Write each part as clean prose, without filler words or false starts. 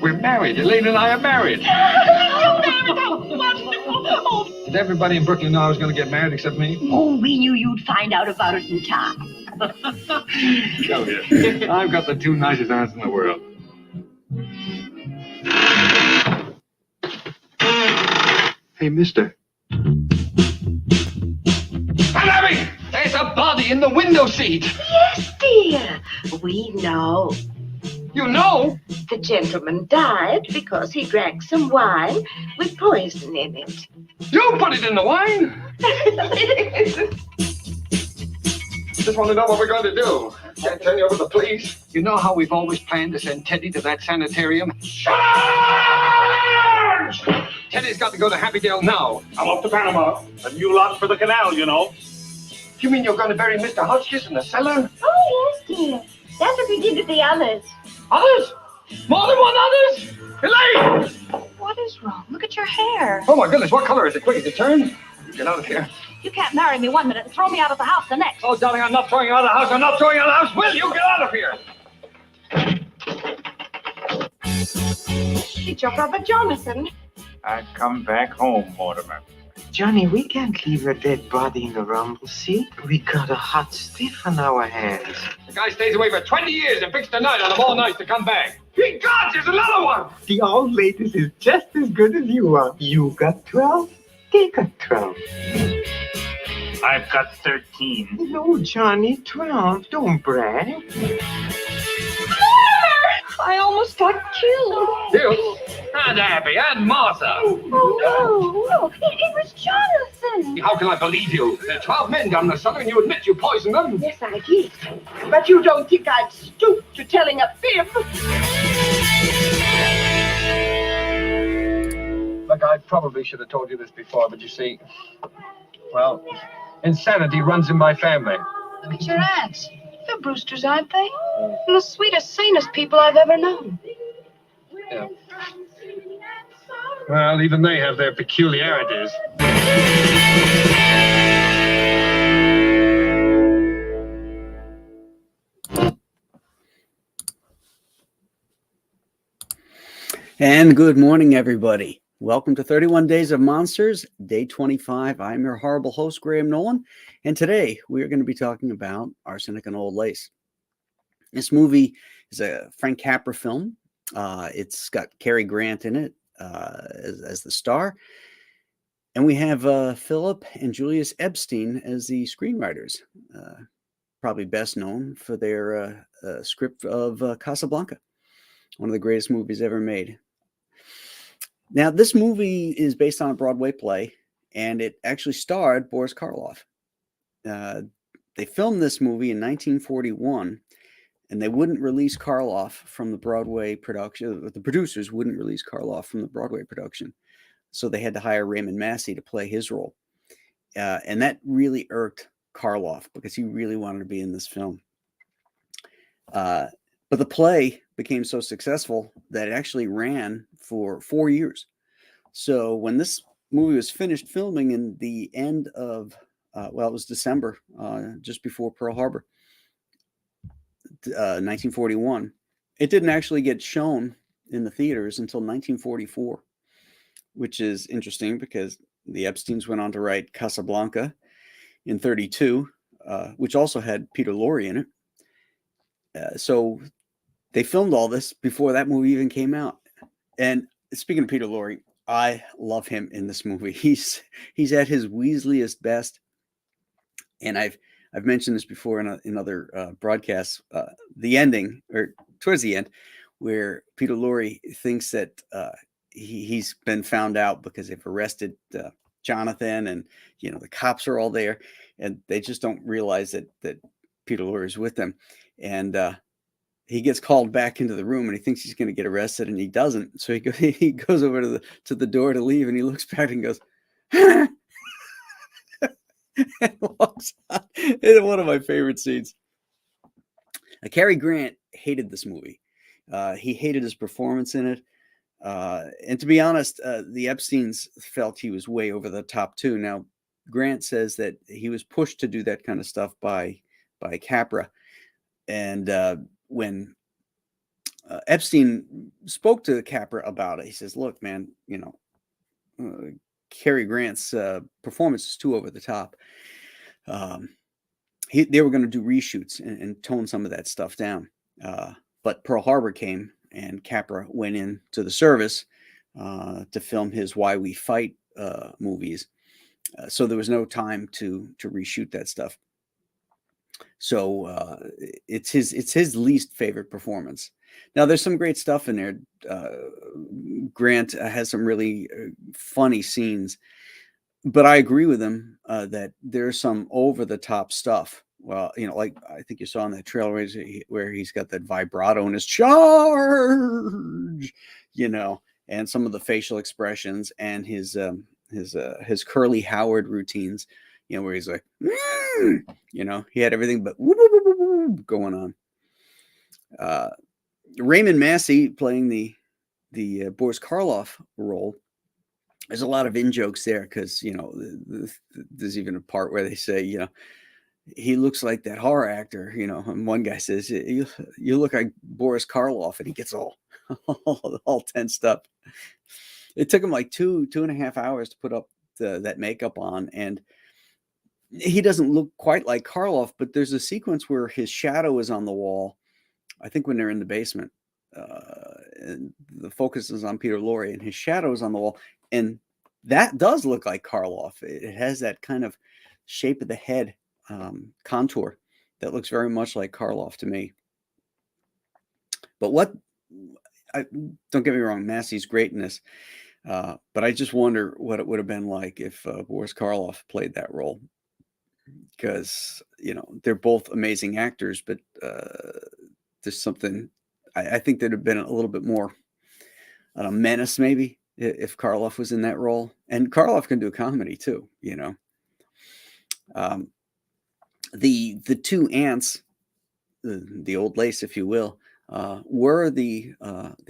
We're married. Elaine and I are married. Did everybody in Brooklyn know I was going to get married except me? Oh, we knew you'd find out about it in time. Come here. I've got the two nicest aunts in the world. Hey, mister. Abby! There's a body in the window seat. Yes, dear. We know. You know? The gentleman died because he drank some wine with poison in it. You put it in the wine? Just want to know what we're going to do. Can't turn you over to the police. You know how we've always planned to send Teddy to that sanitarium? Charge! Teddy's got to go to Happydale now. I'm off to Panama. A new lot for the canal, you know. You mean you're going to bury Mr. Hotchkiss in the cellar? Oh, yes, dear. That's what we did with the others. Others? More than one others? Elaine! What is wrong? Look at your hair. Oh, my goodness, what color is it? Quick, is it turned? Get out of here. You can't marry me one minute and throw me out of the house the next. Oh, darling, I'm not throwing you out of the house. I'm not throwing you out of the house. Will you get out of here? It's your brother Jonathan. I've come back home, Mortimer. Johnny, we can't leave a dead body in the rumble seat. We got a hot stiff on our hands. The guy stays away for 20 years and picks the night on them all nights to come back. He God, there's another one! The old ladies is just as good as you are. You got 12, they got 12. I've got 13. No, Johnny, 12. Don't brag. I almost got killed. You? And Abby and Martha. Oh, no. It was Jonathan. How can I believe you? There are 12 men down the cellar and you admit you poisoned them. Yes, I did. But you don't think I'd stoop to telling a fib? Look, I probably should have told you this before, but you see, well, insanity runs in my family. Look at your aunts. They're Brewsters, aren't they? They're the sweetest, sanest people I've ever known. Yeah. Well, even they have their peculiarities. And good morning, everybody. Welcome to 31 Days of Monsters, day 25. I'm your horrible host, Graham Nolan, and today we are going to be talking about Arsenic and Old Lace. This movie is a Frank Capra film. It's got Cary Grant in it as the star, and we have Philip and Julius Epstein as the screenwriters, probably best known for their script of Casablanca, one of the greatest movies ever made. Now, this movie is based on a Broadway play, and it actually starred Boris Karloff. They filmed this movie in 1941, and they wouldn't release Karloff from the Broadway production. The producers wouldn't release Karloff from the Broadway production, so they had to hire Raymond Massey to play his role. And that really irked Karloff because he really wanted to be in this film. But the play became so successful that it actually ran for 4 years. So when this movie was finished filming in the end of, it was December, just before Pearl Harbor, 1941, it didn't actually get shown in the theaters until 1944, which is interesting because the Epsteins went on to write Casablanca in 1932, which also had Peter Lorre in it. So they filmed all this before that movie even came out. And speaking of Peter Lorre, I love him in this movie. He's at his Weasleyest best. And I've mentioned this before in other broadcasts. The ending, or towards the end, where Peter Lorre thinks that he's been found out because they've arrested Jonathan, and the cops are all there, and they just don't realize that Peter Lorre is with them, and he gets called back into the room, and he thinks he's going to get arrested, and he doesn't. So he goes over to the door to leave, and he looks back and goes, and walks out. It's one of my favorite scenes. Cary Grant hated this movie. He hated his performance in it. And to be honest, the Epsteins felt he was way over the top too. Now, Grant says that he was pushed to do that kind of stuff by Capra. And when Epstein spoke to Capra about it. He says, "Look, man, Cary Grant's performance is too over the top. They were going to do reshoots and tone some of that stuff down. But Pearl Harbor came, and Capra went into the service to film his Why We Fight movies. So there was no time to reshoot that stuff. So it's his least favorite performance. Now there's some great stuff in there. Grant has some really funny scenes, but I agree with him that there's some over the top stuff. Well, like I think you saw in that trailer where he's got that vibrato in his charge, and some of the facial expressions and his Curly Howard routines, where he's like, he had everything but whoop, whoop, whoop, whoop, whoop going on. Raymond Massey playing the Boris Karloff role. There's a lot of in-jokes there because, there's even a part where they say, he looks like that horror actor, and one guy says, you look like Boris Karloff, and he gets all tensed up. It took him like 2.5 hours to put up that makeup on, and he doesn't look quite like Karloff, but there's a sequence where his shadow is on the wall, I think when they're in the basement, and the focus is on Peter Lorre, and his shadow is on the wall, and that does look like Karloff. It has that kind of shape of the head contour that looks very much like Karloff to me. But don't get me wrong, Massey's great in this, but I just wonder what it would have been like if Boris Karloff played that role, because they're both amazing actors, but there's something I think there'd have been a little bit more a menace maybe if Karloff was in that role, and Karloff can do comedy too. The two aunts, the old lace, if you will, were the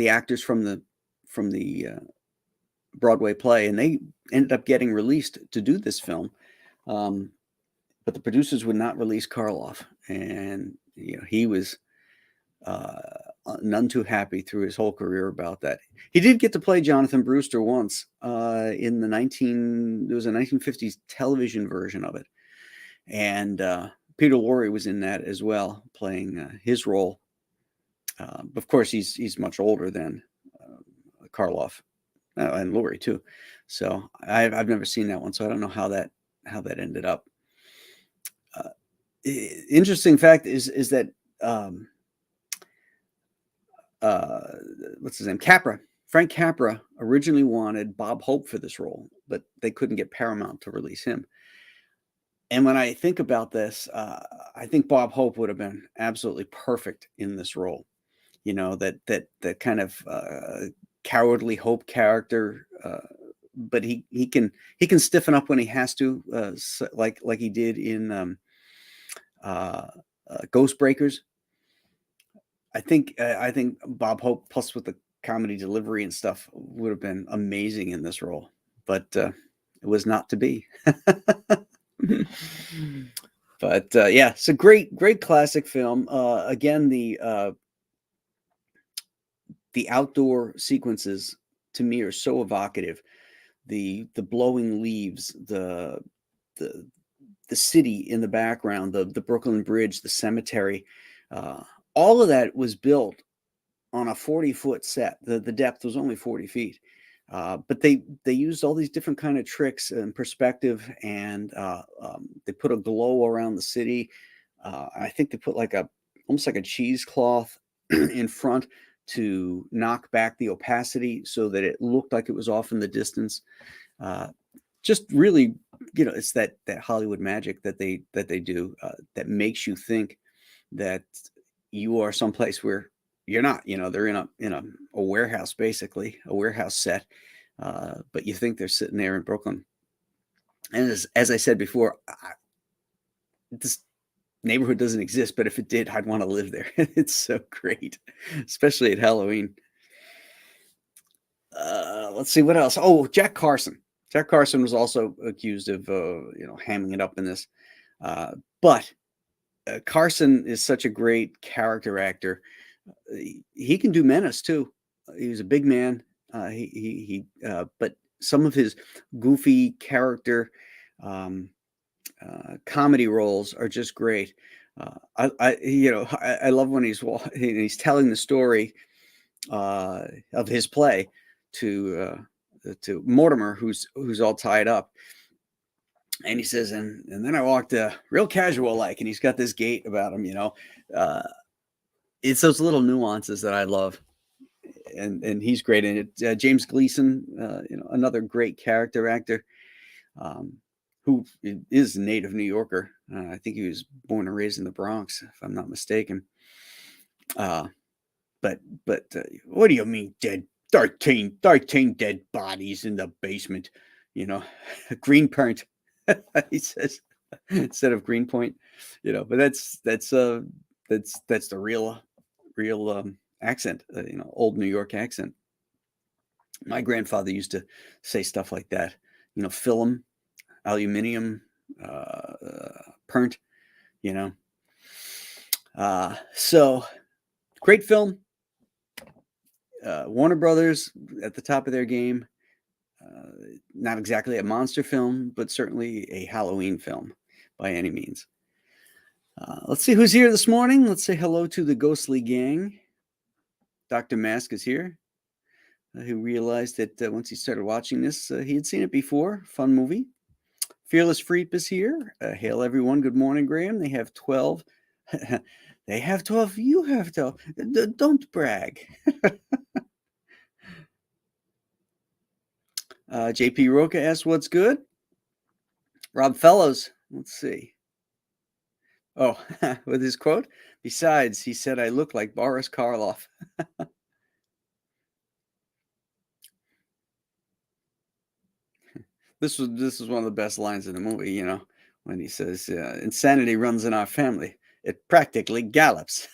actors from the Broadway play, and they ended up getting released to do this film, but the producers would not release Karloff, and he was none too happy through his whole career about that. He did get to play Jonathan Brewster once in there was a 1950s television version of it, and Peter Lorre was in that as well, playing his role. Of course, he's much older than Karloff and Lorre too. So I've never seen that one, so I don't know how that ended up. Interesting fact is that what's his name? Frank Capra originally wanted Bob Hope for this role, but they couldn't get Paramount to release him. And when I think about this, I think Bob Hope would have been absolutely perfect in this role. That kind of cowardly Hope character, but he can stiffen up when he has to, like he did in Ghost Breakers. I think Bob Hope, plus with the comedy delivery and stuff, would have been amazing in this role, but it was not to be. But yeah, it's a great classic film. Again, the outdoor sequences to me are so evocative. The blowing leaves, the city in the background, the Brooklyn Bridge, the cemetery, all of that was built on a 40-foot set. The depth was only 40 feet. But they used all these different kind of tricks and perspective, and they put a glow around the city. I think they put almost like a cheesecloth in front to knock back the opacity so that it looked like it was off in the distance. Just really, it's that Hollywood magic that they do that makes you think that you are someplace where you're not. They're in a warehouse, basically a warehouse set, but you think they're sitting there in Brooklyn. And as I said before, this neighborhood doesn't exist, but if it did, I'd want to live there. It's so great, especially at Halloween. Let's see what else. Oh, Jack Carson. Jack Carson was also accused of hamming it up in this, but Carson is such a great character actor. he can do menace too. He was a big man. But some of his goofy character comedy roles are just great. I love when he's telling the story of his play to Mortimer, who's all tied up, and he says, and then I walked real casual like, and he's got this gait about him, it's those little nuances that I love, and he's great in it. James Gleason, another great character actor, who is a native New Yorker. I think he was born and raised in the Bronx, if I'm not mistaken. But what do you mean dead? 13 dead bodies in the basement, Greenpoint, he says, instead of Greenpoint, but that's the real accent, old New York accent. My grandfather used to say stuff like that, film, aluminium, pernt, so great film. Warner Brothers at the top of their game. Not exactly a monster film, but certainly a Halloween film by any means. Let's see who's here this morning. Let's say hello to the Ghostly Gang. Dr. Mask is here, who realized that once he started watching this, he had seen it before. Fun movie. Fearless Freep is here. Hail everyone. Good morning, Graham. They have 12. They have 12. You have 12. Don't brag. JP Roca asks, what's good? Rob Fellows, let's see. Oh, with his quote, besides, he said, I look like Boris Karloff. This was one of the best lines in the movie, when he says, insanity runs in our family. It practically gallops.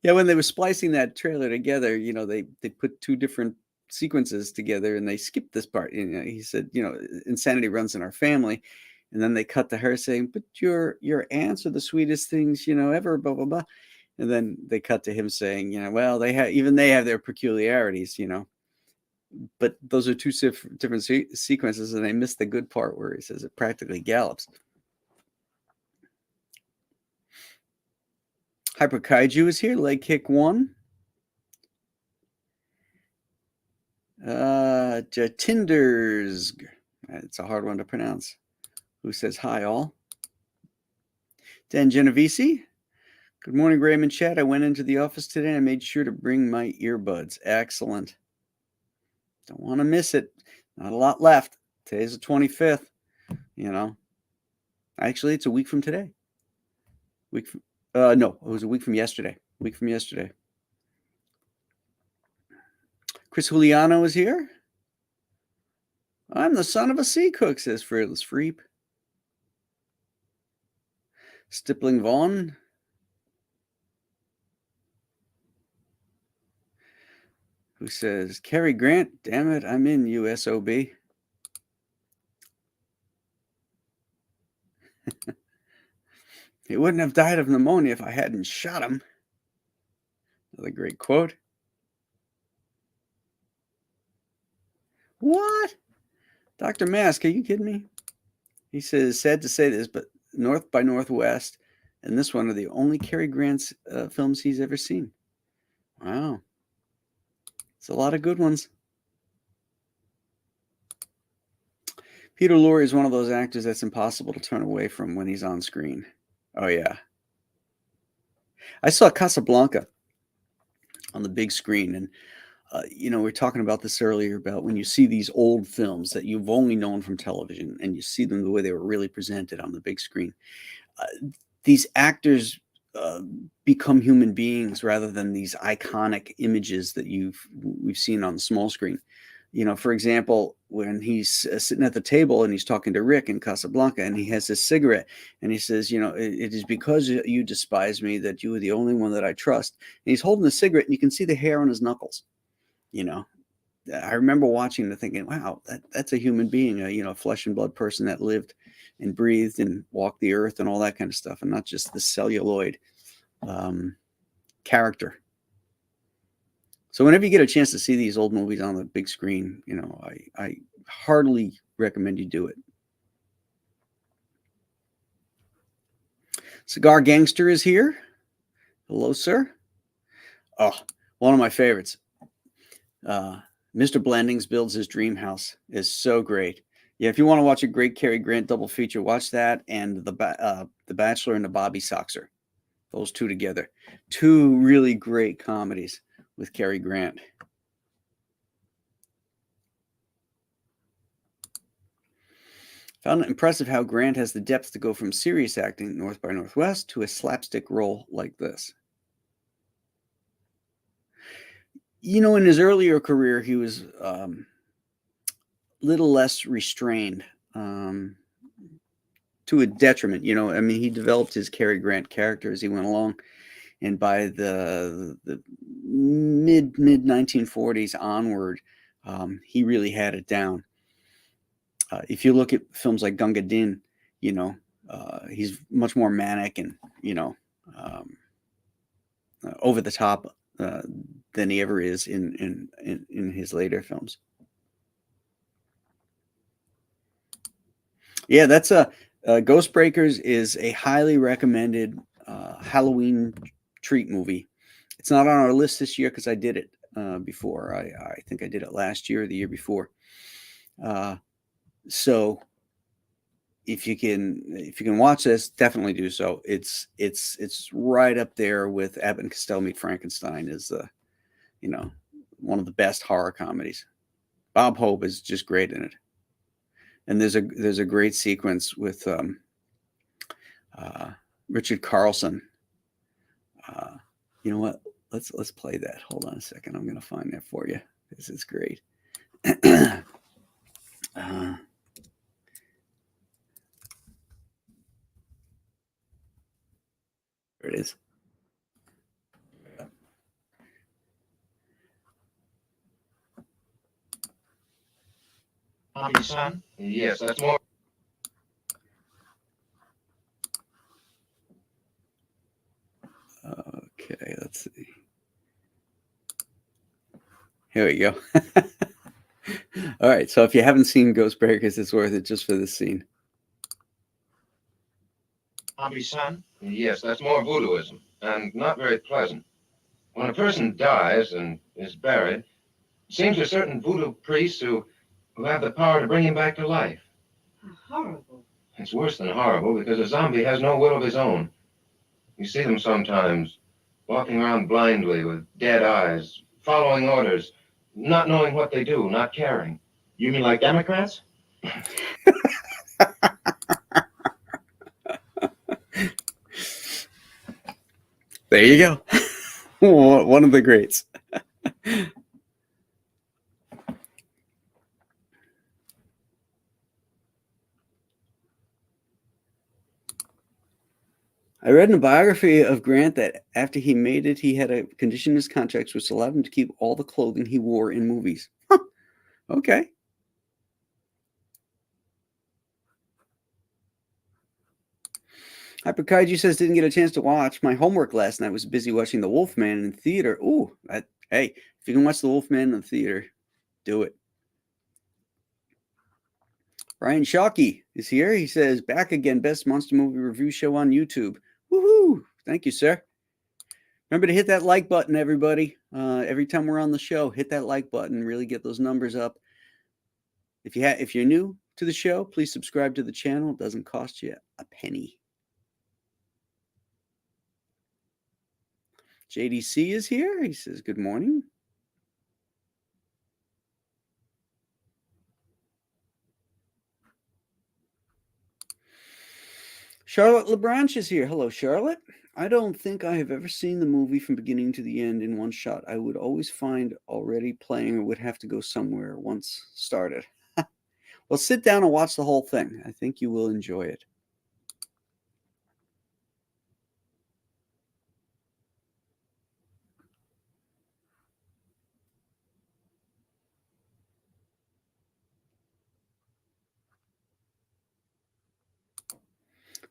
Yeah, when they were splicing that trailer together, they put two different sequences together and they skipped this part. He said, insanity runs in our family. And then they cut to her saying, but your aunts are the sweetest things, ever, blah, blah, blah. And then they cut to him saying, well, they have their peculiarities, but those are two different sequences, and they missed the good part where he says it practically gallops. Hyper Kaiju is here. Leg kick 1. Tinders. It's a hard one to pronounce. Who says hi, all? Dan Genovese. Good morning, Graham and Chad. I went into the office today and I made sure to bring my earbuds. Excellent. Don't want to miss it. Not a lot left. Today's the 25th. Actually, it's a week from today. No, it was a week from yesterday. Chris Juliano is here. I'm the son of a sea cook, says Fearless Freep. Stippling Vaughn. Who says, Cary Grant, damn it, I'm in USOB. He wouldn't have died of pneumonia if I hadn't shot him. Another great quote. What? Dr. Mask, are you kidding me? He says, sad to say this, but North by Northwest and this one are the only Cary Grant's films he's ever seen. Wow. It's a lot of good ones. Peter Lorre is one of those actors that's impossible to turn away from when he's on screen. Oh, yeah. I saw Casablanca on the big screen, and we were talking about this earlier about when you see these old films that you've only known from television and you see them the way they were really presented on the big screen. These actors become human beings rather than these iconic images that we've seen on the small screen. For example, when he's sitting at the table and he's talking to Rick in Casablanca and he has his cigarette and he says, it is because you despise me that you are the only one that I trust. And he's holding the cigarette and you can see the hair on his knuckles. I remember watching and thinking, wow, that's a human being, a flesh and blood person that lived and breathed and walked the earth and all that kind of stuff, and not just the celluloid character. So whenever you get a chance to see these old movies on the big screen, I heartily recommend you do it. Cigar Gangster is here. Hello, sir. Oh, one of my favorites. Mr. Blandings Builds His Dream House is so great. Yeah, if you want to watch a great Cary Grant double feature, watch that and The Bachelor and the Bobby Soxer. Those two together. Two really great comedies with Cary Grant. Found it impressive how Grant has the depth to go from serious acting, North by Northwest, to a slapstick role like this. In his earlier career, he was a little less restrained, to a detriment. He developed his Cary Grant character as he went along. And by the mid 1940s onward, he really had it down. If you look at films like Gunga Din, he's much more manic and over the top than he ever is in his later films. Yeah, that's Ghostbreakers is a highly recommended Halloween treat movie. It's not on our list this year because I did it before. I think I did it last year or the year before. So if you can watch this, definitely do so. It's right up there with Abbott and Costello Meet Frankenstein as one of the best horror comedies. Bob Hope is just great in it, and there's a great sequence with Richard Carlson. You know what? Let's play that. Hold on a second. I'm gonna find that for you. This is great. There it is. Son? Yes, that's more. Okay, let's see. Here we go. All right, so if you haven't seen Ghostbreakers, it's worth it just for this scene. Son? Yes, that's more voodooism, and not very pleasant. When a person dies and is buried, it seems there's certain voodoo priests who have the power to bring him back to life. Horrible. It's worse than horrible because a zombie has no will of his own. You see them sometimes walking around blindly with dead eyes, following orders, not knowing what they do, not caring. You mean like Democrats? There you go. One of the greats. I read in a biography of Grant that after he made it, he had a condition in his contracts which allowed him to keep all the clothing he wore in movies. Huh. Okay. Hyperkaiju says, didn't get a chance to watch my homework last night. Was busy watching The Wolfman in theater. Ooh, hey, if you can watch The Wolfman in the theater, do it. Brian Shockey is here. He says, back again, best monster movie review show on YouTube. Woohoo! Thank you, sir. Remember to hit that like button, everybody. Every time we're on the show, hit that like button. Really get those numbers up. If you're new to the show, please subscribe to the channel. It doesn't cost you a penny. JDC is here. He says, good morning. Charlotte LeBranche is here. Hello, Charlotte. I don't think I have ever seen the movie from beginning to the end in one shot. I would always find already playing or would have to go somewhere once started. Well, sit down and watch the whole thing. I think you will enjoy it.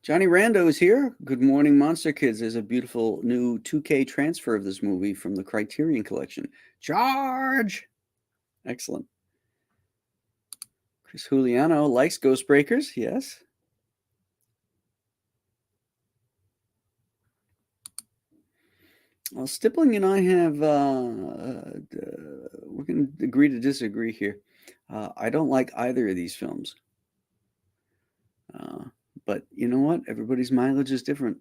Johnny Rando is here. Good morning, Monster Kids. There's a beautiful new 2K transfer of this movie from the Criterion Collection. Charge! Excellent. Chris Juliano likes Ghost Breakers. Yes. Well, Stippling and I have, we're going to agree to disagree here. I don't like either of these films. But you know what? Everybody's mileage is different.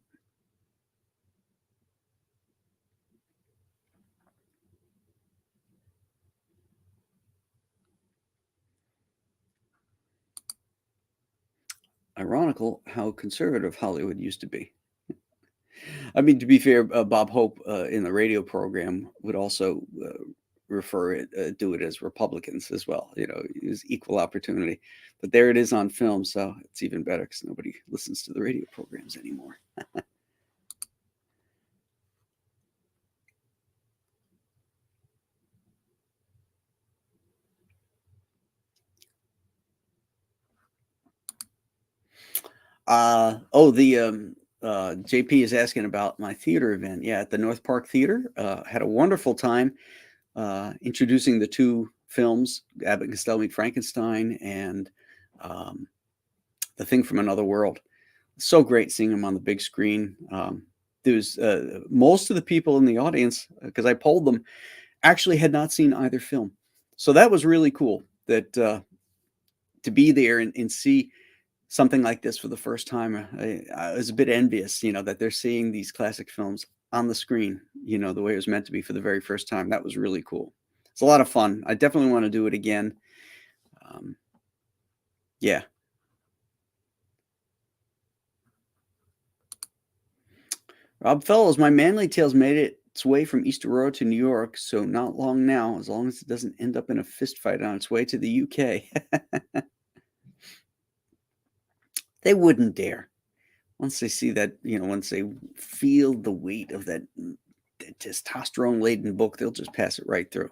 Ironical how conservative Hollywood used to be. I mean, to be fair, Bob Hope in the radio program would also do it as Republicans as well. You know, it was equal opportunity. But there it is on film, so it's even better because nobody listens to the radio programs anymore. JP is asking about my theater event. Yeah, at the North Park Theater. Had a wonderful time introducing the two films, Abbott and Costello Meet Frankenstein and The Thing from Another World. So great seeing them on the big screen. There's most of the people in the audience, because I polled them, actually had not seen either film. So that was really cool that to be there and see something like this for the first time. I was a bit envious, you know, that they're seeing these classic films on the screen, you know, the way it was meant to be for the very first time. That was really cool. It's a lot of fun. I definitely want to do it again. Yeah. Rob Fellows, my Manly Tales made its way from Easter Road to New York, so not long now, as long as it doesn't end up in a fist fight on its way to the UK. They wouldn't dare. Once they see that, you know, once they feel the weight of that testosterone-laden book, they'll just pass it right through.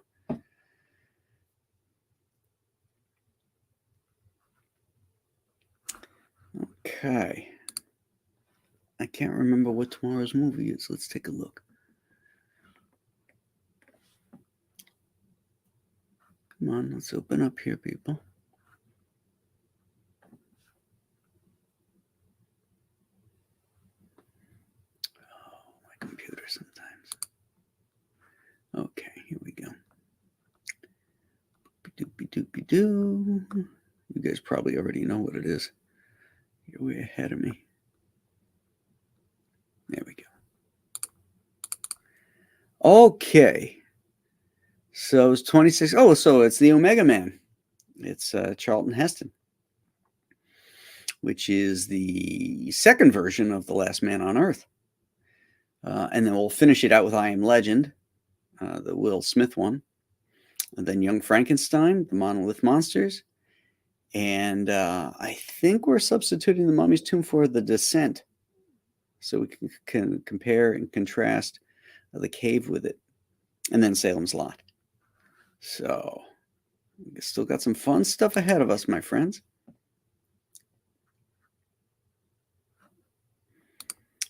Okay. I can't remember what tomorrow's movie is. Let's take a look. Come on, let's open up here, people. Oh, my computer sometimes. Okay, here we go. Doopy-doopy-doo. You guys probably already know what it is. You're way ahead of me. There we go. Okay. So it's 26. Oh, so it's the Omega Man. It's Charlton Heston, which is the second version of The Last Man on Earth. And then we'll finish it out with I Am Legend, the Will Smith one. And then Young Frankenstein, the Monolith Monsters. And I think we're substituting the Mummy's Tomb for The Descent. So we can compare and contrast The Cave with it. And then Salem's Lot. So we still got some fun stuff ahead of us, my friends.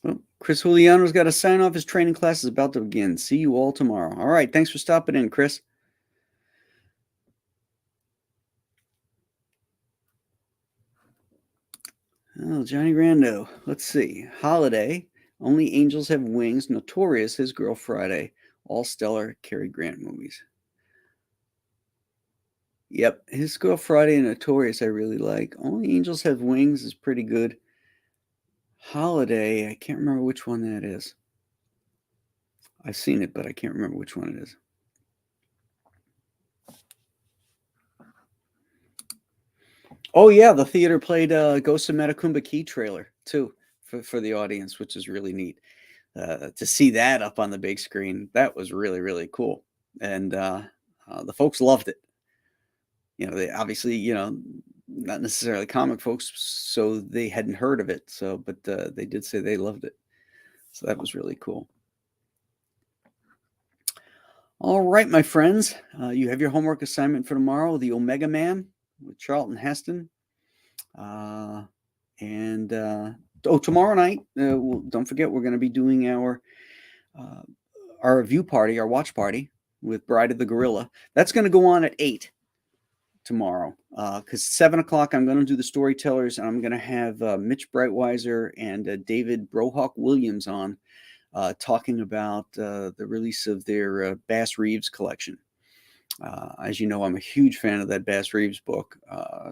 Well, Chris Juliano's got to sign off. His training class is about to begin. See you all tomorrow. All right. Thanks for stopping in, Chris. Oh, Johnny Rando. Let's see. Holiday. Only Angels Have Wings. Notorious. His Girl Friday. All stellar Cary Grant movies. Yep. His Girl Friday and Notorious I really like. Only Angels Have Wings is pretty good. Holiday. I can't remember which one that is. I've seen it, but I can't remember which one it is. Oh, yeah, the theater played Ghost of Metacumba Key trailer, too, for the audience, which is really neat. To see that up on the big screen, that was really, really cool. And the folks loved it. You know, they obviously, you know, not necessarily comic folks, so they hadn't heard of it. So, but they did say they loved it. So that was really cool. All right, my friends, you have your homework assignment for tomorrow, The Omega Man with Charlton Heston. And tomorrow night, don't forget, we're going to be doing our review party, our watch party with Bride of the Gorilla. That's going to go on at 8 tomorrow, because 7 o'clock I'm going to do the storytellers, and I'm going to have Mitch Breitweiser and David Brohawk Williams on talking about the release of their Bass Reeves collection. As you know, I'm a huge fan of that Bass Reeves book.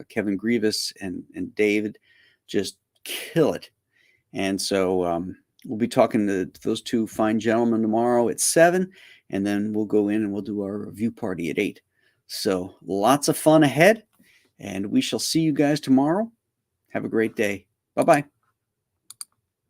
Kevin Grievous and David just kill it. And so we'll be talking to those two fine gentlemen tomorrow at 7, and then we'll go in and we'll do our review party at 8. So lots of fun ahead, and we shall see you guys tomorrow. Have a great day. Bye-bye.